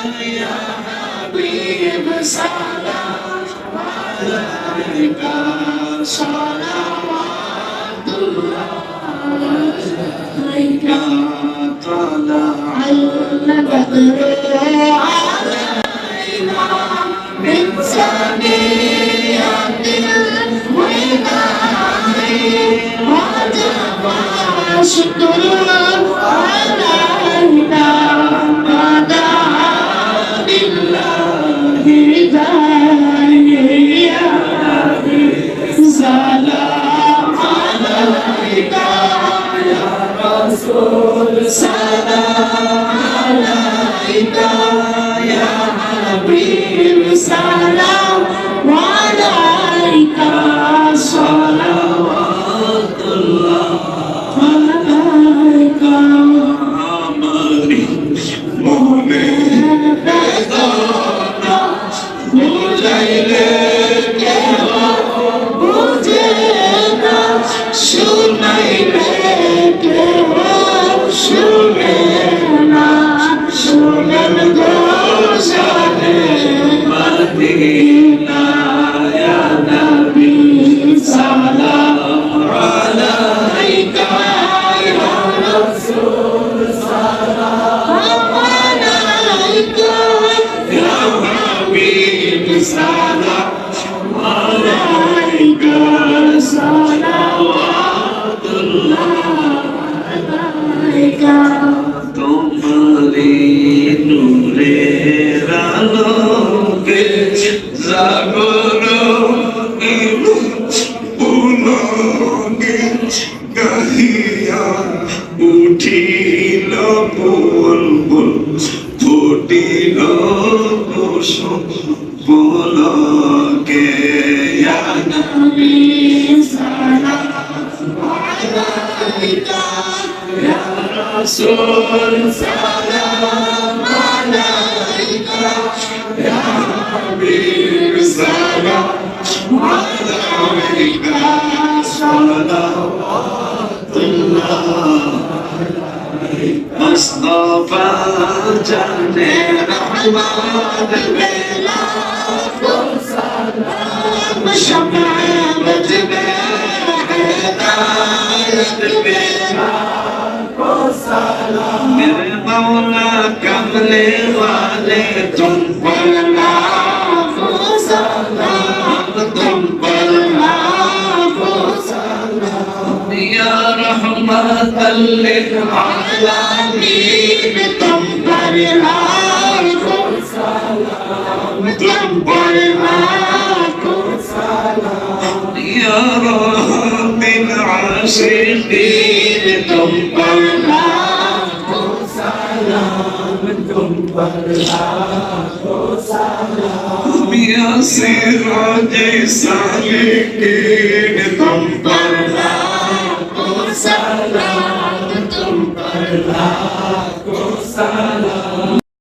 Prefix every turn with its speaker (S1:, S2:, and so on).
S1: يا حبيب سلام عليك صلوات الله عليك طلع البدر علينا من ثنيات الوداع وجب شكر علينا ما دعا لله داعي يا سلام عليك يا رسول سلام عليك يا حبيب سلام عليك صلوات الله عليك عمري مؤمن بيضانا مجيلك وجينا شميلك وشمينا شمل غزال مدينة يا نبي سلام عليك يا رسول سلام عليك يا حبيب سلام عليك صلوات الله عليك তোমারি নূরের আলোকে জাগরো পুলকে গাহিয়া উঠিল বুলবুল ফুটিল কুসুম পুলকে ইয়া নবী সালাম আলাইকা ইয়া রাসূল সালাম আলাইকা ইয়া হাবিব সালাম আলাইকা সালাওয়াতুল্লাহ মুস্তাফা জানে রহমান বেলা সালাম শমা বজবে হেদায়েত বেলা मेरे मौला कमले वाले तुम पर लाखों सलाम तुम पर लाखों सलाम या रहमतल लिल आलमीन तुम पर लाखों सलाम तुम पर लाखों सलाम या रहमतिल आशिकीन तुम पर या सिराज सालिकीन तुम पर